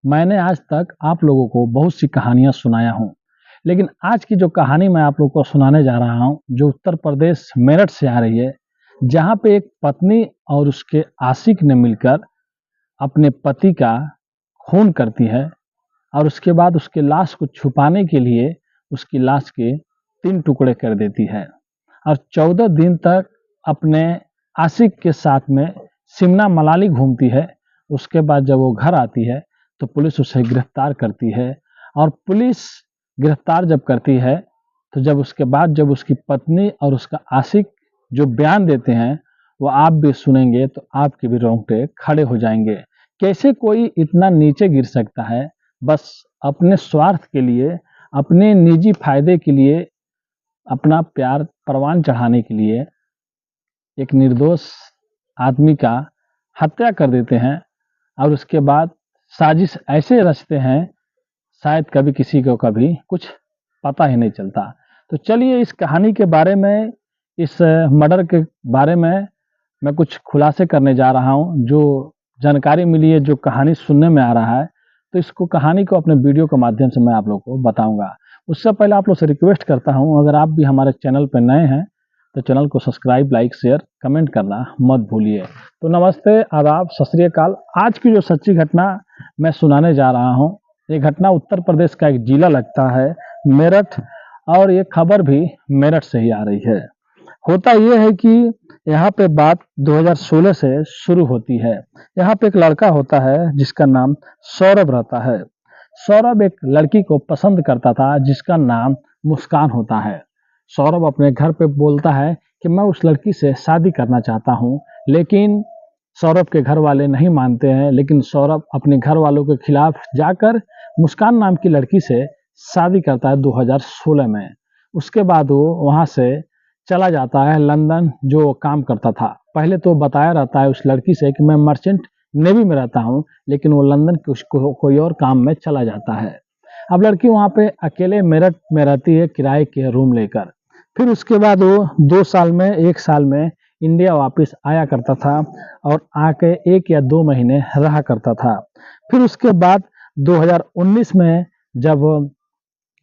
मैंने आज तक आप लोगों को बहुत सी कहानियाँ सुनाया हूँ, लेकिन आज की जो कहानी मैं आप लोगों को सुनाने जा रहा हूँ, जो उत्तर प्रदेश मेरठ से आ रही है, जहाँ पे एक पत्नी और उसके आशिक ने मिलकर अपने पति का खून करती है और उसके बाद उसके लाश को छुपाने के लिए उसकी लाश के 3 टुकड़े कर देती है और 14 दिन तक अपने आशिक के साथ में शिमला मनाली घूमती है। उसके बाद जब वो घर आती है तो पुलिस उसे गिरफ्तार करती है और पुलिस गिरफ्तार जब करती है तो जब उसकी पत्नी और उसका आशिक जो बयान देते हैं वो आप भी सुनेंगे तो आपके भी रोंगटे खड़े हो जाएंगे। कैसे कोई इतना नीचे गिर सकता है, बस अपने स्वार्थ के लिए, अपने निजी फायदे के लिए, अपना प्यार परवान चढ़ाने के लिए एक निर्दोष आदमी का हत्या कर देते हैं और उसके बाद साजिश ऐसे रचते हैं, शायद कभी किसी को कभी कुछ पता ही नहीं चलता। तो चलिए इस कहानी के बारे में, इस मर्डर के बारे में मैं कुछ खुलासे करने जा रहा हूँ। जो जानकारी मिली है, जो कहानी सुनने में आ रहा है, तो इसको कहानी को अपने वीडियो के माध्यम से मैं आप लोग को बताऊंगा। उससे पहले आप लोग से रिक्वेस्ट करता हूँ, अगर आप भी हमारे चैनल पर नए हैं तो चैनल को सब्सक्राइब, लाइक, शेयर, कमेंट करना मत भूलिए। तो नमस्ते, आदाब, सत श्री अकाल। आज की जो सच्ची घटना मैं सुनाने जा रहा हूँ, ये घटना उत्तर प्रदेश का एक जिला लगता है मेरठ, और ये खबर भी मेरठ से ही आ रही है। होता ये है कि यहाँ पे बात 2016 से शुरू होती है। यहाँ पे एक लड़का होता है जिसका नाम सौरभ रहता है। सौरभ एक लड़की को पसंद करता था जिसका नाम मुस्कान होता है। सौरभ अपने घर पे बोलता है कि मैं उस लड़की से शादी करना चाहता हूँ, लेकिन सौरभ के घर वाले नहीं मानते हैं। लेकिन सौरभ अपने घर वालों के खिलाफ जाकर मुस्कान नाम की लड़की से शादी करता है 2016 में। उसके बाद वो वहाँ से चला जाता है लंदन, जो काम करता था। पहले तो बताया रहता है उस लड़की से कि मैं मर्चेंट नेवी में रहता हूँ, लेकिन वो लंदन कोई और काम में चला जाता है। अब लड़की वहाँ पे अकेले मेरठ में रहती है किराए के रूम लेकर। फिर उसके बाद वो 2 साल में, 1 साल में इंडिया वापस आया करता था और आके 1 या 2 महीने रहा करता था। फिर उसके बाद 2019 में जब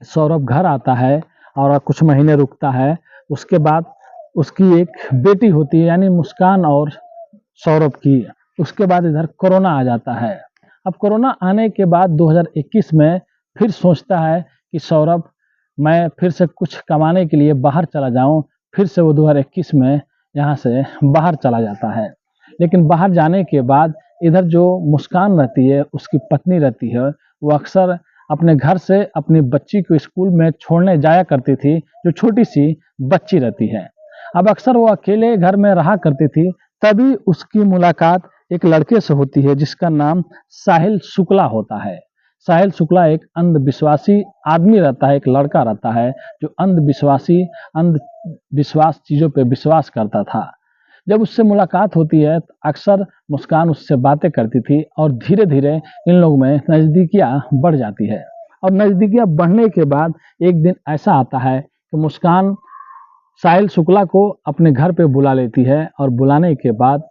सौरभ घर आता है और कुछ महीने रुकता है, उसके बाद उसकी एक बेटी होती है, यानी मुस्कान और सौरभ की। उसके बाद इधर कोरोना आ जाता है। अब कोरोना आने के बाद 2021 में फिर सोचता है कि सौरभ, मैं फिर से कुछ कमाने के लिए बाहर चला जाऊं। फिर से वो 2021 में यहाँ से बाहर चला जाता है। लेकिन बाहर जाने के बाद इधर जो मुस्कान रहती है, उसकी पत्नी रहती है, वो अक्सर अपने घर से अपनी बच्ची को स्कूल में छोड़ने जाया करती थी, जो छोटी सी बच्ची रहती है। अब अक्सर वो अकेले घर में रहा करती थी, तभी उसकी मुलाकात एक लड़के से होती है जिसका नाम साहिल शुक्ला होता है। साहिल शुक्ला एक अंधविश्वासी आदमी रहता है, एक लड़का रहता है जो अंधविश्वास चीज़ों पे विश्वास करता था। जब उससे मुलाकात होती है तो अक्सर मुस्कान उससे बातें करती थी और धीरे धीरे इन लोगों में नज़दीकियाँ बढ़ जाती है। और नज़दीकियाँ बढ़ने के बाद एक दिन ऐसा आता है कि मुस्कान साहिल शुक्ला को अपने घर पे बुला लेती है और बुलाने के बाद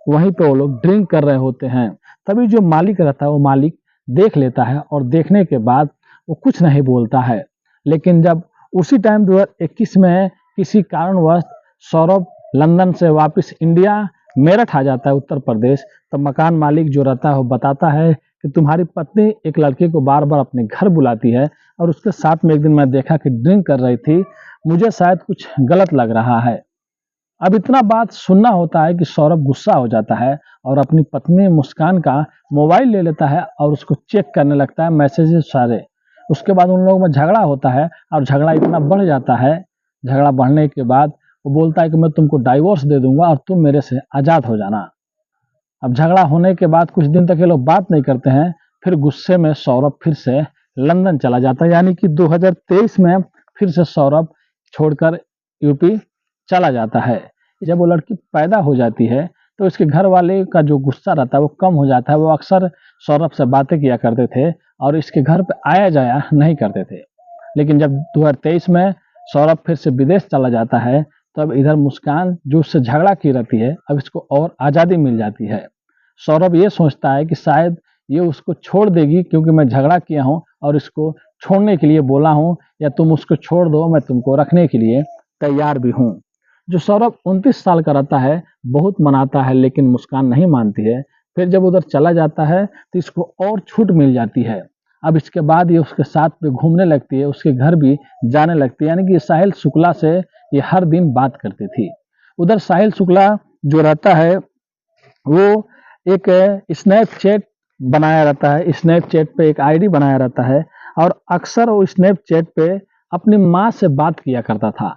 वहीं पे वो लोग ड्रिंक कर रहे होते हैं। तभी जो मालिक रहता है वो मालिक देख लेता है और देखने के बाद वो कुछ नहीं बोलता है। लेकिन जब उसी टाइम 2021 में किसी कारणवश सौरभ लंदन से वापस इंडिया मेरठ आ जाता है, उत्तर प्रदेश, तो मकान मालिक जो रहता है वो बताता है कि तुम्हारी पत्नी एक लड़के को बार बार अपने घर बुलाती है और उसके साथ में एक दिन मैं देखा कि ड्रिंक कर रही थी, मुझे शायद कुछ गलत लग रहा है। अब इतना बात सुनना होता है कि सौरभ गुस्सा हो जाता है और अपनी पत्नी मुस्कान का मोबाइल ले लेता है और उसको चेक करने लगता है, मैसेजेस सारे। उसके बाद उन लोगों में झगड़ा होता है और झगड़ा इतना बढ़ जाता है। झगड़ा बढ़ने के बाद वो बोलता है कि मैं तुमको डाइवोर्स दे दूंगा और तुम मेरे से आज़ाद हो जाना। अब झगड़ा होने के बाद कुछ दिन तक ये लोग बात नहीं करते हैं। फिर गुस्से में सौरभ फिर से लंदन चला जाता है, यानी कि 2023 में फिर से सौरभ छोड़कर यूपी चला जाता है। जब वो लड़की पैदा हो जाती है तो इसके घर वाले का जो गुस्सा रहता है वो कम हो जाता है। वो अक्सर सौरभ से बातें किया करते थे और इसके घर पे आया जाया नहीं करते थे। लेकिन जब 2023 में सौरभ फिर से विदेश चला जाता है, तब इधर मुस्कान जो उससे झगड़ा की रहती है, अब इसको और आज़ादी मिल जाती है। सौरभ ये सोचता है कि शायद ये उसको छोड़ देगी क्योंकि मैं झगड़ा किया हूँ और इसको छोड़ने के लिए बोला हूँ, या तुम उसको छोड़ दो, मैं तुमको रखने के लिए तैयार भी हूँ। जो सौरभ 29 साल का रहता है, बहुत मनाता है लेकिन मुस्कान नहीं मानती है। फिर जब उधर चला जाता है तो इसको और छूट मिल जाती है। अब इसके बाद ये उसके साथ में घूमने लगती है, उसके घर भी जाने लगती है, यानी कि साहिल शुक्ला से ये हर दिन बात करती थी। उधर साहिल शुक्ला जो रहता है वो एक स्नैपचैट बनाया रहता है, स्नैपचैट पे एक आईडी बनाया रहता है और अक्सर वो स्नैपचैट पे अपनी माँ से बात किया करता था।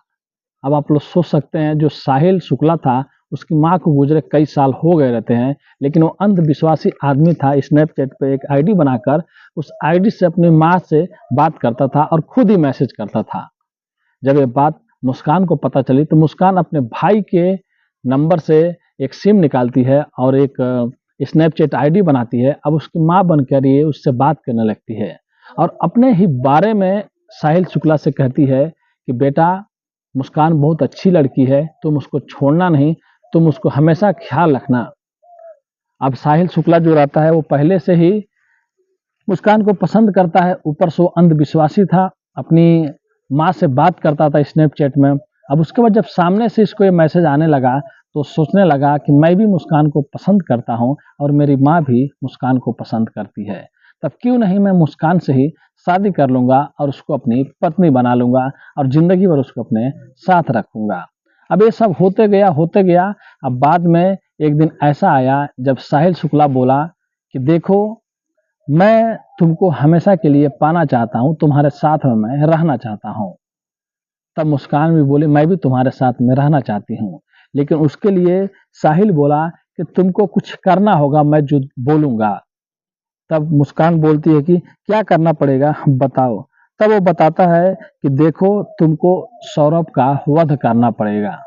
अब आप लोग सोच सकते हैं, जो साहिल शुक्ला था उसकी माँ को गुजरे कई साल हो गए रहते हैं, लेकिन वो अंधविश्वासी आदमी था। स्नैपचैट पे एक आईडी बनाकर उस आईडी से अपनी माँ से बात करता था और खुद ही मैसेज करता था। जब ये बात मुस्कान को पता चली तो मुस्कान अपने भाई के नंबर से एक सिम निकालती है और एक स्नैपचैट आईडी बनाती है। अब उसकी माँ बनकर ये उससे बात करने लगती है और अपने ही बारे में साहिल शुक्ला से कहती है कि बेटा, मुस्कान बहुत अच्छी लड़की है, तुम उसको छोड़ना नहीं, तुम उसको हमेशा ख्याल रखना। अब साहिल शुक्ला जो रहता है वो पहले से ही मुस्कान को पसंद करता है, ऊपर से वो अंधविश्वासी था, अपनी माँ से बात करता था स्नैपचैट में। अब उसके बाद जब सामने से इसको ये मैसेज आने लगा तो सोचने लगा कि मैं भी मुस्कान को पसंद करता हूँ और मेरी माँ भी मुस्कान को पसंद करती है, तब क्यों नहीं मैं मुस्कान से ही शादी कर लूँगा और उसको अपनी पत्नी बना लूँगा और ज़िंदगी भर उसको अपने साथ रखूँगा। अब ये सब होते गया। अब बाद में एक दिन ऐसा आया जब साहिल शुक्ला बोला कि देखो, मैं तुमको हमेशा के लिए पाना चाहता हूँ, तुम्हारे साथ में मैं रहना चाहता हूँ। तब मुस्कान भी बोली मैं भी तुम्हारे साथ में रहना चाहती हूँ, लेकिन उसके लिए साहिल बोला कि तुमको कुछ करना होगा, मैं जो बोलूँगा। तब मुस्कान बोलती है कि क्या करना पड़ेगा बताओ। तब वो बताता है कि देखो, तुमको सौरभ का वध करना पड़ेगा।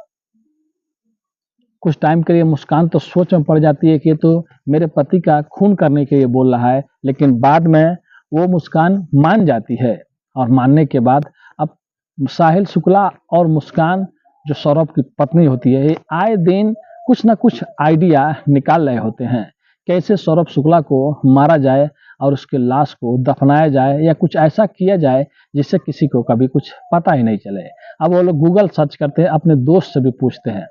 कुछ टाइम के लिए मुस्कान तो सोच में पड़ जाती है कि ये तो मेरे पति का खून करने के लिए बोल रहा है, लेकिन बाद में वो मुस्कान मान जाती है और मानने के बाद अब साहिल शुक्ला और मुस्कान जो सौरभ की पत्नी होती है, ये आए दिन कुछ ना कुछ आइडिया निकाल रहे होते हैं, कैसे सौरभ शुक्ला को मारा जाए और उसके लाश को दफनाया जाए या कुछ ऐसा किया जाए जिससे किसी को कभी कुछ पता ही नहीं चले। अब वो लोग गूगल सर्च करते हैं, अपने दोस्त से भी पूछते हैं।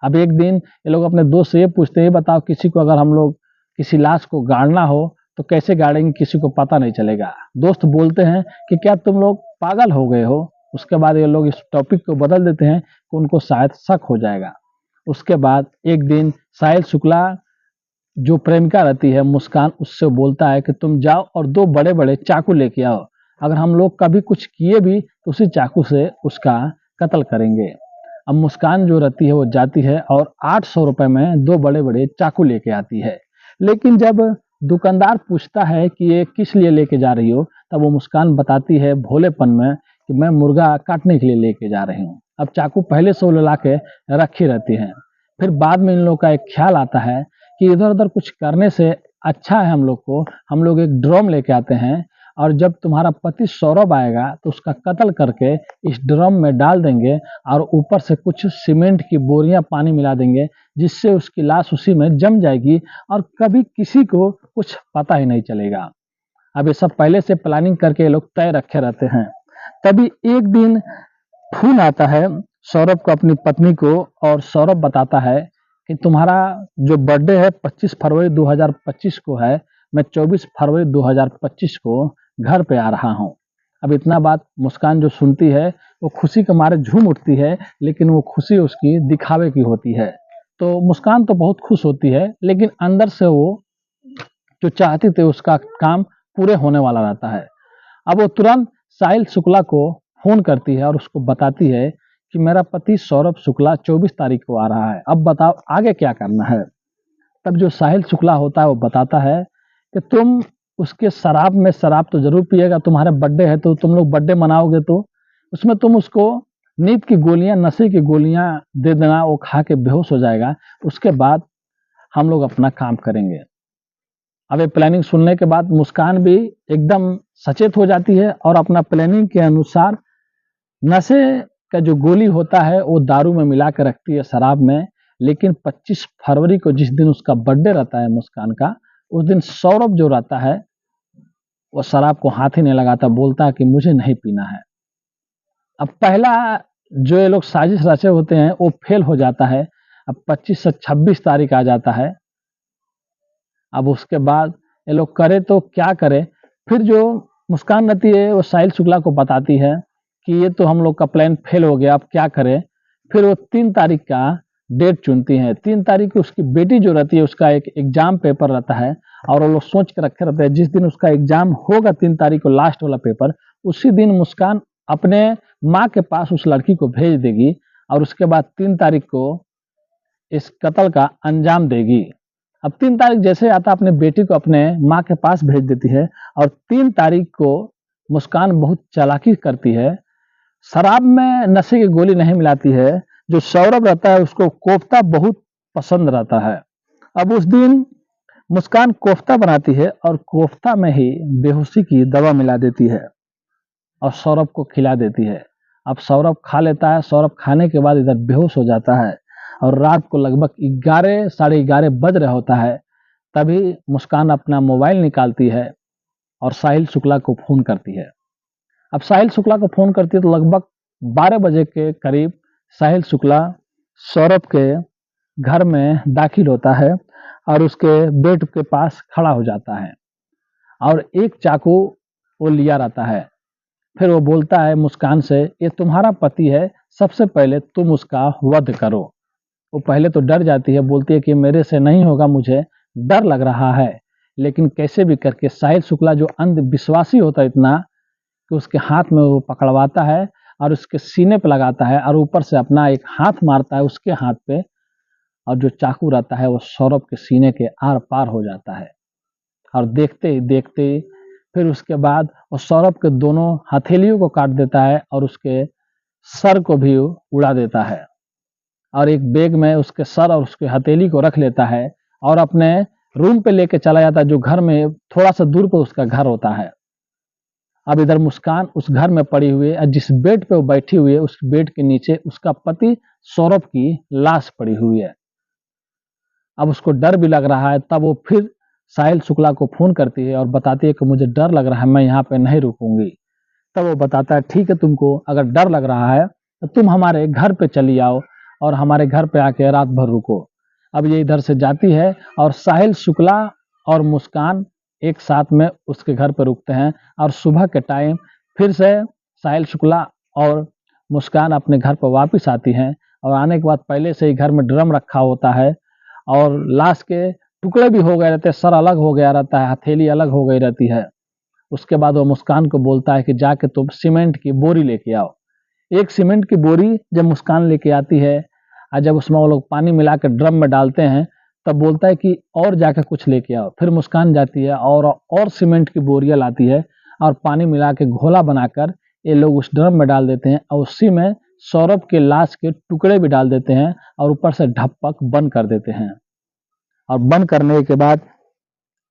अब एक दिन ये लोग अपने दोस्त से ये पूछते हैं, बताओ किसी को अगर हम लोग किसी लाश को गाड़ना हो तो कैसे गाड़ेंगे, किसी को पता नहीं चलेगा। दोस्त बोलते हैं कि क्या तुम लोग पागल हो गए हो। उसके बाद ये लोग इस टॉपिक को बदल देते हैं कि उनको शायद शक हो जाएगा। उसके बाद एक दिन साहिल शुक्ला जो प्रेमिका रहती है मुस्कान, उससे बोलता है कि तुम जाओ और 2 बड़े बड़े चाकू लेके आओ, अगर हम लोग कभी कुछ किए भी तो उसी चाकू से उसका कत्ल करेंगे। अब मुस्कान जो रहती है वो जाती है और 800 रुपए में 2 बड़े बड़े चाकू लेके आती है। लेकिन जब दुकानदार पूछता है कि ये किस लिए लेके जा रही हो, तब वो मुस्कान बताती है भोलेपन में कि मैं मुर्गा काटने के लिए लेके जा रही हूँ। अब चाकू पहले से वो ला के रखी रहती हैं। फिर बाद में इन लोग का एक ख्याल आता है कि इधर उधर कुछ करने से अच्छा है हम लोग एक ड्रम लेके आते हैं और जब तुम्हारा पति सौरभ आएगा तो उसका कत्ल करके इस ड्रम में डाल देंगे और ऊपर से कुछ सीमेंट की बोरियां पानी मिला देंगे, जिससे उसकी लाश उसी में जम जाएगी और कभी किसी को कुछ पता ही नहीं चलेगा। अब ये सब पहले से प्लानिंग करके ये लोग तय रखे रहते हैं। तभी एक दिन फोन आता है सौरभ को अपनी पत्नी को और सौरभ बताता है कि तुम्हारा जो बर्थडे है 25 फरवरी 2025 को है, मैं 24 फरवरी 2025 को घर पे आ रहा हूँ। अब इतना बात मुस्कान जो सुनती है वो खुशी के मारे झूम उठती है, लेकिन वो खुशी उसकी दिखावे की होती है। तो मुस्कान तो बहुत खुश होती है, लेकिन अंदर से वो जो चाहती थी उसका काम पूरे होने वाला रहता है। अब वो तुरंत साहिल शुक्ला को फोन करती है और उसको बताती है कि मेरा पति सौरभ शुक्ला 24 तारीख को आ रहा है, अब बताओ आगे क्या करना है। तब जो साहिल शुक्ला होता है वो बताता है कि तुम उसके शराब में शराब तो जरूर पिएगा, तुम्हारे बर्थडे है तो तुम लोग बर्थडे मनाओगे तो उसमें तुम उसको नींद की गोलियां, नशे की गोलियां दे देना, वो खा के बेहोश हो जाएगा। उसके बाद हम लोग अपना काम करेंगे। अब ये प्लानिंग सुनने के बाद मुस्कान भी एकदम सचेत हो जाती है और अपना प्लानिंग के अनुसार नशे का जो गोली होता है वो दारू में मिला के रखती है, शराब में। लेकिन 25 फरवरी को जिस दिन उसका बर्थडे रहता है मुस्कान का, उस दिन सौरभ जो रहता है वो शराब को हाथ ही नहीं लगाता, बोलता है कि मुझे नहीं पीना है। अब पहला जो ये लोग साजिश रचे होते हैं वो फेल हो जाता है। अब 25 से 26 तारीख आ जाता है। अब उसके बाद ये लोग करे तो क्या करे। फिर जो मुस्कान रहती है वो साहिल शुक्ला को बताती है कि ये तो हम लोग का प्लान फेल हो गया, अब क्या करें। फिर वो 3 तारीख का डेट चुनती है। 3 तारीख को उसकी बेटी जो रहती है उसका एक एग्जाम पेपर रहता है और वो लोग सोच के रखे रहते हैं जिस दिन उसका एग्जाम होगा 3 तारीख को लास्ट वाला पेपर, उसी दिन मुस्कान अपने माँ के पास उस लड़की को भेज देगी और उसके बाद 3 तारीख को इस कत्ल का अंजाम देगी। अब 3 तारीख जैसे आता अपने बेटी को अपने माँ के पास भेज देती है और 3 तारीख को मुस्कान बहुत चालाकी करती है। शराब में नशे की गोली नहीं मिलाती है। जो सौरभ रहता है उसको कोफ्ता बहुत पसंद रहता है। अब उस दिन मुस्कान कोफ्ता बनाती है और कोफ्ता में ही बेहोशी की दवा मिला देती है और सौरभ को खिला देती है। अब सौरभ खा लेता है। सौरभ खाने के बाद इधर बेहोश हो जाता है और रात को लगभग 11 साढ़े 11 बज रहा होता है। तभी मुस्कान अपना मोबाइल निकालती है और साहिल शुक्ला को फोन करती है। अब साहिल शुक्ला को फोन करती है तो लगभग 12 बजे के करीब साहिल शुक्ला सौरभ के घर में दाखिल होता है और उसके बेड के पास खड़ा हो जाता है और एक चाकू वो लिया रहता है। फिर वो बोलता है मुस्कान से, ये तुम्हारा पति है, सबसे पहले तुम उसका वध करो। वो पहले तो डर जाती है, बोलती है कि मेरे से नहीं होगा, मुझे डर लग रहा है। लेकिन कैसे भी करके साहिल शुक्ला जो अंधविश्वासी होता है इतना कि उसके हाथ में वो पकड़वाता है और उसके सीने पे लगाता है और ऊपर से अपना एक हाथ मारता है उसके हाथ पे और जो चाकू रहता है वो सौरभ के सीने के आर पार हो जाता है। और देखते ही देखते फिर उसके बाद वो सौरभ के दोनों हथेलियों को काट देता है और उसके सर को भी उड़ा देता है और एक बैग में उसके सर और उसके हथेली को रख लेता है और अपने रूम पे लेके चला जाता है, जो घर में थोड़ा सा दूर पे उसका घर होता है। अब इधर मुस्कान उस घर में पड़ी हुई है, जिस बेड पे वो बैठी हुई है उस बेड के नीचे उसका पति सौरभ की लाश पड़ी हुई है। अब उसको डर भी लग रहा है। तब वो फिर साहिल शुक्ला को फोन करती है और बताती है कि मुझे डर लग रहा है, मैं यहाँ पे नहीं रुकूंगी। तब वो बताता है ठीक है, तुमको अगर डर लग रहा है तो तुम हमारे घर पे चली आओ और हमारे घर पे आके रात भर रुको। अब ये इधर से जाती है और साहिल शुक्ला और मुस्कान एक साथ में उसके घर पर रुकते हैं और सुबह के टाइम फिर से साहिल शुक्ला और मुस्कान अपने घर पर वापस आती हैं और आने के बाद पहले से ही घर में ड्रम रखा होता है और लाश के टुकड़े भी हो गए रहते हैं, सर अलग हो गया रहता है, हथेली अलग हो गई रहती है। उसके बाद वो मुस्कान को बोलता है कि जाके तुम सीमेंट की बोरी लेके आओ। एक सीमेंट की बोरी जब मुस्कान लेके आती है और जब उसमें वो लोग पानी मिला के ड्रम में डालते हैं तब बोलता है कि और जाके कुछ लेके आओ। फिर मुस्कान जाती है और सीमेंट की बोरियां लाती है और पानी मिला के घोला बनाकर ये लोग उस ड्रम में डाल देते हैं और उसी में सौरभ के लाश के टुकड़े भी डाल देते हैं और ऊपर से ढकपक बंद कर देते हैं। और बंद करने के बाद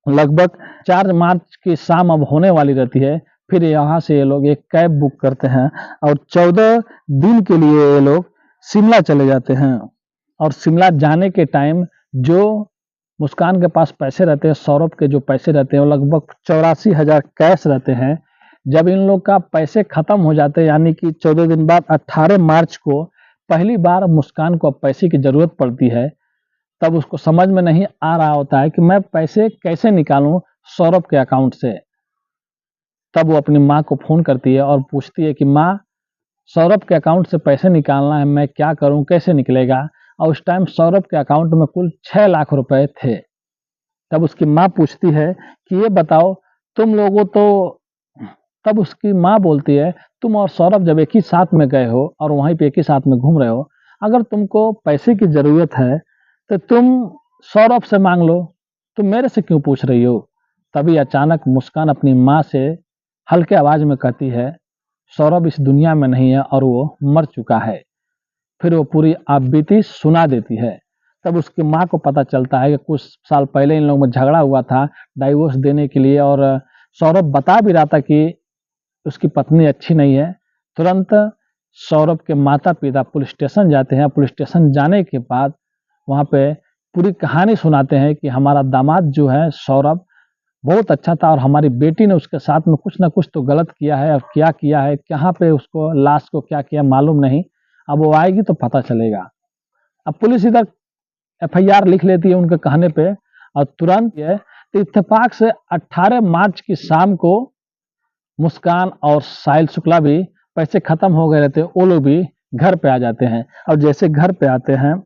लगभग 4 मार्च की शाम अब होने वाली रहती है। फिर यहाँ से ये लोग एक कैब बुक करते हैं और 14 दिन के लिए ये लोग शिमला चले जाते हैं। और शिमला जाने के टाइम जो मुस्कान के पास पैसे रहते हैं, सौरभ के जो पैसे रहते हैं वो लगभग 84,000 कैश रहते हैं। जब इन लोग का पैसे खत्म हो जाते हैं यानी कि 14 दिन बाद 18 मार्च को पहली बार मुस्कान को अब पैसे की जरूरत पड़ती है। तब उसको समझ में नहीं आ रहा होता है कि मैं पैसे कैसे निकालूं सौरभ के अकाउंट से। तब वो अपनी माँ को फोन करती है और पूछती है कि माँ, सौरभ के अकाउंट से पैसे निकालना है, मैं क्या करूं, कैसे निकलेगा। और उस टाइम सौरभ के अकाउंट में कुल 6 लाख रुपए थे। तब उसकी माँ पूछती है कि ये बताओ तुम लोगों तो तब उसकी माँ बोलती है तुम और सौरभ जब एक ही साथ में गए हो और वहीं पे एक ही साथ में घूम रहे हो, अगर तुमको पैसे की जरूरत है तो तुम सौरभ से मांग लो, तुम मेरे से क्यों पूछ रही हो। तभी अचानक मुस्कान अपनी माँ से हल्के आवाज में कहती है सौरभ इस दुनिया में नहीं है और वो मर चुका है। फिर वो पूरी आपबीती सुना देती है। तब उसकी माँ को पता चलता है कि कुछ साल पहले इन लोगों में झगड़ा हुआ था डाइवोर्स देने के लिए और सौरभ बता भी रहा था कि उसकी पत्नी अच्छी नहीं है। तुरंत सौरभ के माता पिता पुलिस स्टेशन जाते हैं। पुलिस स्टेशन जाने के बाद वहाँ पे पूरी कहानी सुनाते हैं कि हमारा दामाद जो है सौरभ बहुत अच्छा था और हमारी बेटी ने उसके साथ में कुछ ना कुछ तो गलत किया है, और क्या किया है, कहाँ पे उसको लाश को क्या किया मालूम नहीं। अब वो आएगी तो पता चलेगा। अब पुलिस इधर एफआईआर लिख लेती है उनके कहने पे, और तुरंत ये तो इत्तेफाक से 18 मार्च की शाम को मुस्कान और साहिल शुक्ला भी, पैसे खत्म हो गए रहते, वो लोग भी घर पे आ जाते हैं। और जैसे घर पे आते हैं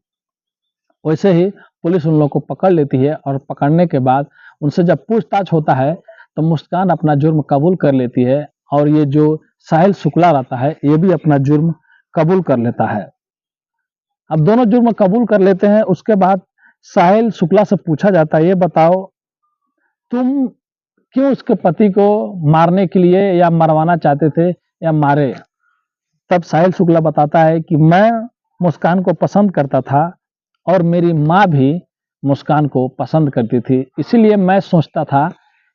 वैसे ही पुलिस उन लोग को पकड़ लेती है, और पकड़ने के बाद उनसे जब पूछताछ होता है तो मुस्कान अपना जुर्म कबूल कर लेती है, और ये जो साहिल शुक्ला रहता है ये भी अपना जुर्म कबूल कर लेता है। अब दोनों जुर्म कबूल कर लेते हैं। उसके बाद साहिल शुक्ला से पूछा जाता है, ये बताओ तुम क्यों उसके पति को मारने के लिए या मरवाना चाहते थे या मारे? तब साहिल शुक्ला बताता है कि मैं मुस्कान को पसंद करता था और मेरी माँ भी मुस्कान को पसंद करती थी, इसीलिए मैं सोचता था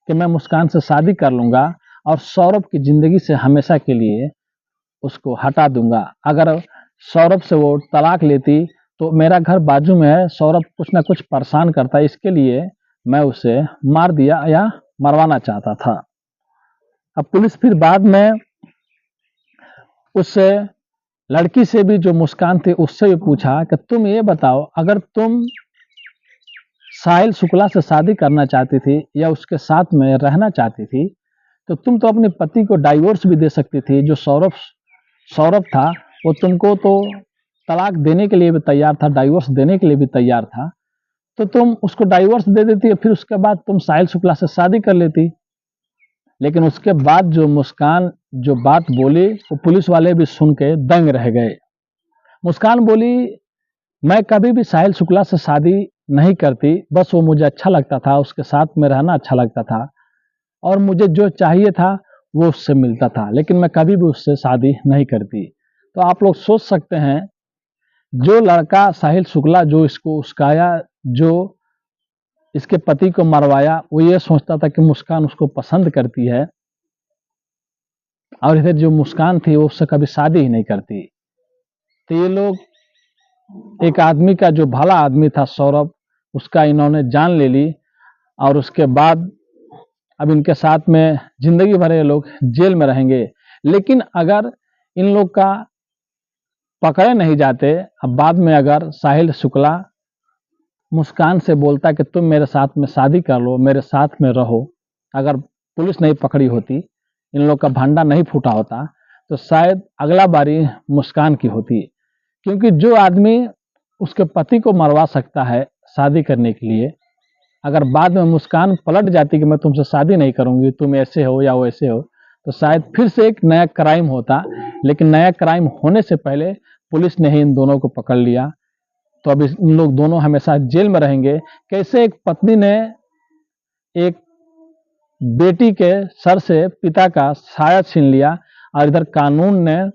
कि मैं मुस्कान से शादी कर लूँगा और सौरभ की ज़िंदगी से हमेशा के लिए उसको हटा दूँगा। अगर सौरभ से वो तलाक लेती तो मेरा घर बाजू में है, सौरभ कुछ ना कुछ परेशान करता है, इसके लिए मैं उसे मार दिया या मरवाना चाहता था। अब पुलिस फिर बाद में उससे लड़की से भी, जो मुस्कान थी उससे भी पूछा कि तुम ये बताओ, अगर तुम साहिल शुक्ला से शादी करना चाहती थी या उसके साथ में रहना चाहती थी तो तुम तो अपने पति को डाइवोर्स भी दे सकती थी। जो सौरभ था वो तुमको तो तलाक देने के लिए भी तैयार था, डाइवोर्स देने के लिए भी तैयार था, तो तुम उसको डाइवोर्स दे देती है, फिर उसके बाद तुम साहिल शुक्ला से शादी कर लेती। लेकिन उसके बाद जो मुस्कान जो बात बोली वो पुलिस वाले भी सुन के दंग रह गए। मुस्कान बोली, मैं कभी भी साहिल शुक्ला से शादी नहीं करती, बस वो मुझे अच्छा लगता था, उसके साथ में रहना अच्छा लगता था और मुझे जो चाहिए था वो उससे मिलता था, लेकिन मैं कभी भी उससे शादी नहीं करती। तो आप लोग सोच सकते हैं, जो लड़का साहिल शुक्ला जो इसको उस्काया, जो इसके पति को मरवाया, वो ये सोचता था कि मुस्कान उसको पसंद करती है, और इधर जो मुस्कान थी वो उससे कभी शादी ही नहीं करती। तो ये लोग एक आदमी का, जो भला आदमी था सौरभ, उसका इन्होंने जान ले ली, और उसके बाद अब इनके साथ में जिंदगी भर ये लोग जेल में रहेंगे। लेकिन अगर इन लोग का पकड़े नहीं जाते, अब बाद में अगर साहिल शुक्ला मुस्कान से बोलता कि तुम मेरे साथ में शादी कर लो, मेरे साथ में रहो, अगर पुलिस नहीं पकड़ी होती, इन लोग का भंडा नहीं फूटा होता, तो शायद अगला बारी मुस्कान की होती। क्योंकि जो आदमी उसके पति को मरवा सकता है शादी करने के लिए, अगर बाद में मुस्कान पलट जाती कि मैं तुमसे शादी नहीं करूंगी, तुम ऐसे हो या वैसे हो, तो शायद फिर से एक नया क्राइम होता। लेकिन नया क्राइम होने से पहले पुलिस ने ही इन दोनों को पकड़ लिया, तो अब इन लोग दोनों हमेशा जेल में रहेंगे। कैसे एक पत्नी ने एक बेटी के सर से पिता का साया छीन लिया, और इधर कानून ने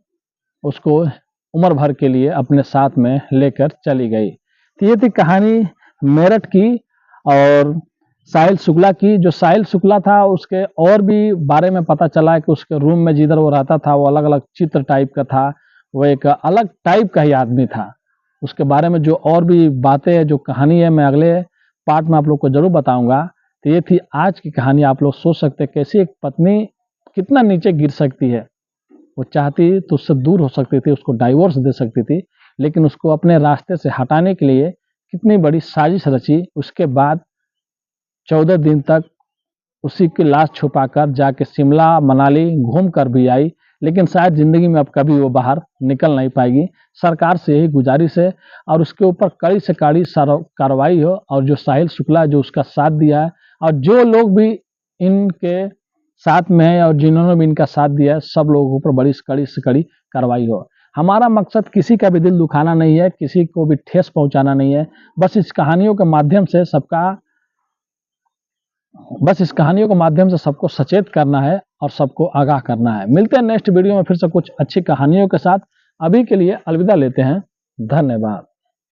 उसको उम्र भर के लिए अपने साथ में लेकर चली गई। तो ये थी कहानी मेरठ की और साहिल शुक्ला की। जो साहिल शुक्ला था उसके और भी बारे में पता चला कि उसके रूम में जिधर वो रहता था वो अलग अलग चित्र टाइप का था, वो एक अलग टाइप का ही आदमी था। उसके बारे में जो और भी बातें हैं, जो कहानी है, मैं अगले पार्ट में आप लोग को जरूर बताऊंगा। तो ये थी आज की कहानी। आप लोग सोच सकते हैं कैसी एक पत्नी कितना नीचे गिर सकती है। वो चाहती तो उससे दूर हो सकती थी, उसको डाइवोर्स दे सकती थी, लेकिन उसको अपने रास्ते से हटाने के लिए कितनी बड़ी साजिश रची। उसके बाद 14 दिन तक उसी की लाश छुपाकर जाके शिमला मनाली घूम कर भी आई, लेकिन शायद जिंदगी में अब कभी वो बाहर निकल नहीं पाएगी। सरकार से यही गुजारिश है, और उसके ऊपर कड़ी से कड़ी कार्रवाई हो, और जो साहिल शुक्ला जो उसका साथ दिया है, और जो लोग भी इनके साथ में है और जिन्होंने भी इनका साथ दिया है, सब लोगों के ऊपर बड़ी कड़ी से कड़ी कार्रवाई हो। हमारा मकसद किसी का भी दिल दुखाना नहीं है, किसी को भी ठेस पहुंचाना नहीं है, बस इस कहानियों के माध्यम से सबको सचेत करना है और सबको आगाह करना है। मिलते हैं नेक्स्ट वीडियो में फिर से कुछ अच्छी कहानियों के साथ। अभी के लिए अलविदा लेते हैं। धन्यवाद।